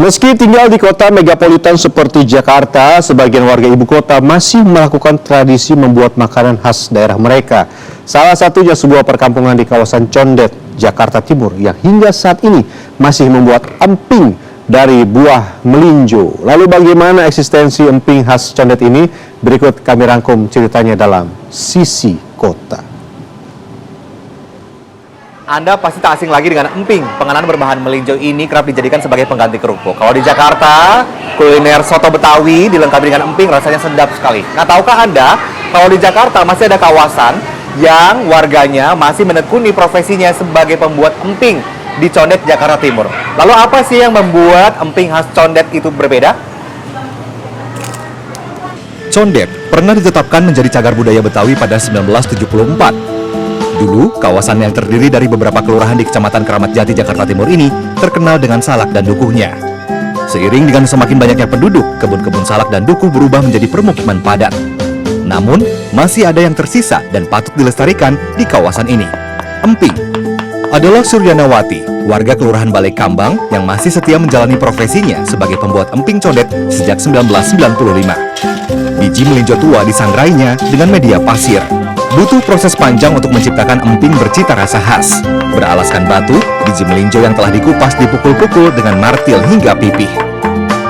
Meski tinggal di kota megapolitan seperti Jakarta, sebagian warga ibu kota masih melakukan tradisi membuat makanan khas daerah mereka. Salah satunya sebuah perkampungan di kawasan Condet, Jakarta Timur yang hingga saat ini masih membuat emping dari buah melinjo. Lalu bagaimana eksistensi emping khas Condet ini? Berikut kami rangkum ceritanya dalam Sisi Kota. Anda pasti tak asing lagi dengan emping. Penganan berbahan melinjo ini kerap dijadikan sebagai pengganti kerupuk. Kalau di Jakarta, kuliner soto Betawi dilengkapi dengan emping rasanya sedap sekali. Nah, tahukah Anda, kalau di Jakarta masih ada kawasan yang warganya masih menekuni profesinya sebagai pembuat emping di Condet, Jakarta Timur. Lalu apa sih yang membuat emping khas Condet itu berbeda? Condet pernah ditetapkan menjadi cagar budaya Betawi pada 1974. Dulu, kawasan yang terdiri dari beberapa kelurahan di Kecamatan Keramat Jati, Jakarta Timur ini terkenal dengan salak dan dukuhnya. Seiring dengan semakin banyaknya penduduk, kebun-kebun salak dan dukuh berubah menjadi permukiman padat. Namun, masih ada yang tersisa dan patut dilestarikan di kawasan ini. Emping adalah Suryanawati, warga Kelurahan Balai Kambang yang masih setia menjalani profesinya sebagai pembuat emping Condet sejak 1995. Biji melinjo tua disangrainya dengan media pasir. Butuh proses panjang untuk menciptakan emping bercita rasa khas. Beralaskan batu, biji melinjo yang telah dikupas dipukul-pukul dengan martil hingga pipih.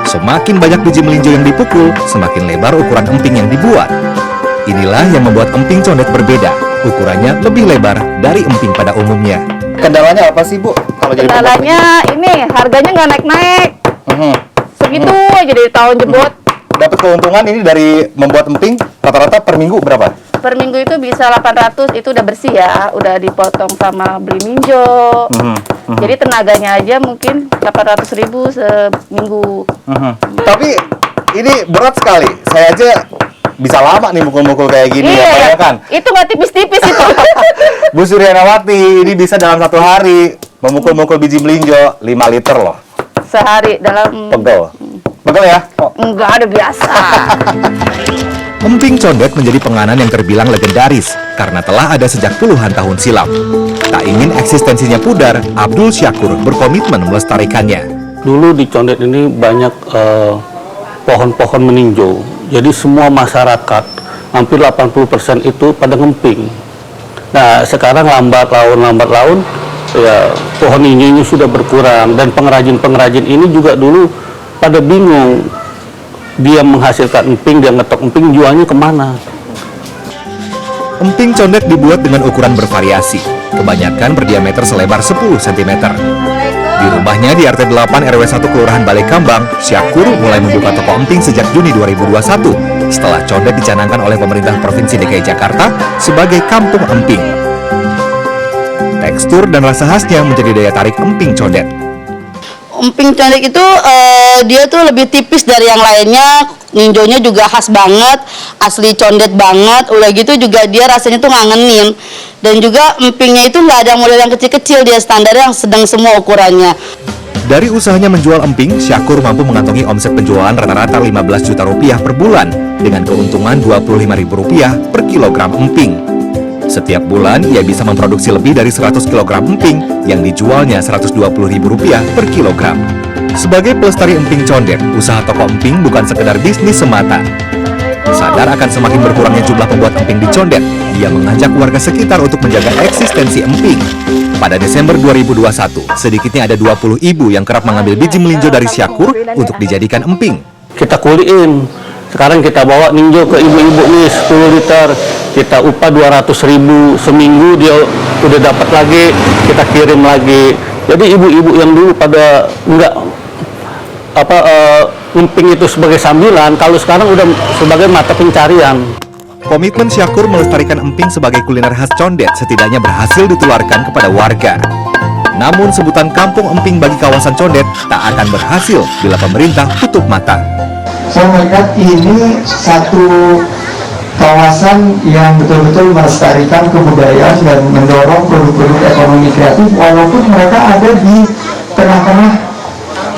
Semakin banyak biji melinjo yang dipukul, semakin lebar ukuran emping yang dibuat. Inilah yang membuat emping Condet berbeda. Ukurannya lebih lebar dari emping pada umumnya. Kendalanya apa sih, Bu? Kalau jadi Kendalanya ini harganya nggak naik-naik. Segitu aja dari tahun jebot. Dapat keuntungan ini dari membuat emping rata-rata per minggu berapa? Per minggu itu bisa 800, itu udah bersih ya, udah dipotong sama beli minjo. Jadi tenaganya aja mungkin 800.000 seminggu. Tapi ini berat sekali. Saya aja bisa lama nih mukul-mukul kayak gini, Iya, ya kan? itu nggak tipis-tipis itu. Bu Suryanawati ini bisa dalam satu hari memukul-mukul biji melinjo 5 liter loh. Sehari dalam... Pegel. Pegel ya? Oh. Enggak, ada biasa. Emping Condet menjadi penganan yang terbilang legendaris karena telah ada sejak puluhan tahun silam. Tak ingin eksistensinya pudar, Abdul Syakur berkomitmen melestarikannya. Dulu di Condet ini banyak pohon-pohon meninjau. Jadi semua masyarakat, hampir 80% itu pada ngemping. Nah, sekarang lambat laun, ya pohon ini sudah berkurang. Dan pengrajin-pengrajin ini juga dulu pada bingung. Dia menghasilkan emping, dia ngetok emping, jualnya kemana? Emping Condet dibuat dengan ukuran bervariasi, kebanyakan berdiameter selebar 10 cm. Di rumahnya di RT 8 RW 1 Kelurahan Balai Kambang, Syakur mulai membuka toko emping sejak Juni 2021 setelah Condet dicanangkan oleh pemerintah Provinsi DKI Jakarta sebagai kampung emping. Tekstur dan rasa khasnya menjadi daya tarik emping Condet. Emping Condet itu dia tuh lebih tipis dari yang lainnya, ninjonya juga khas banget, asli Condet banget. Udah gitu juga dia rasanya tuh ngangenin. Dan juga empingnya itu nggak ada model yang kecil-kecil, dia standar yang sedang semua ukurannya. Dari usahanya menjual emping, Syakur mampu mengantongi omset penjualan rata-rata 15 juta rupiah per bulan dengan keuntungan Rp25.000 per kilogram emping. Setiap bulan, ia bisa memproduksi lebih dari 100 kg emping yang dijualnya Rp120.000 per kilogram. Sebagai pelestari emping Condet, usaha toko emping bukan sekedar bisnis semata. Sadar akan semakin berkurangnya jumlah pembuat emping di Condet, dia mengajak warga sekitar untuk menjaga eksistensi emping. Pada Desember 2021, sedikitnya ada 20 ibu yang kerap mengambil biji melinjo dari Syakur untuk dijadikan emping. Kita kuliin. Sekarang kita bawa ninjo ke ibu-ibu nih 10 liter. Kita upah 200.000 seminggu, dia udah dapat lagi, kita kirim lagi. Jadi ibu-ibu yang dulu pada enggak emping itu sebagai sambilan, kalau sekarang udah sebagai mata pencarian. Komitmen Syakur melestarikan emping sebagai kuliner khas Condet setidaknya berhasil ditularkan kepada warga. Namun sebutan kampung emping bagi kawasan Condet tak akan berhasil bila pemerintah tutup mata. Saya melihat ini satu kawasan yang betul-betul melestarikan kebudayaan dan mendorong produk-produk ekonomi kreatif walaupun mereka ada di tengah-tengah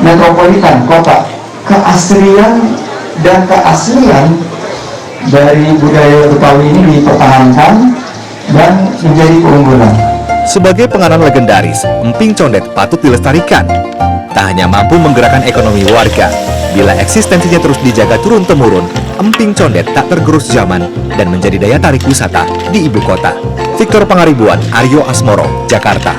metropolitan kota. Keaslian dan keaslian dari budaya Betawi ini dipertahankan dan menjadi keunggulan. Sebagai penganan legendaris, emping condet patut dilestarikan. Tak hanya mampu menggerakkan ekonomi warga, bila eksistensinya terus dijaga turun-temurun, emping condet tak tergerus zaman dan menjadi daya tarik wisata di ibu kota. Victor Pangaribuan, Aryo Asmoro, Jakarta.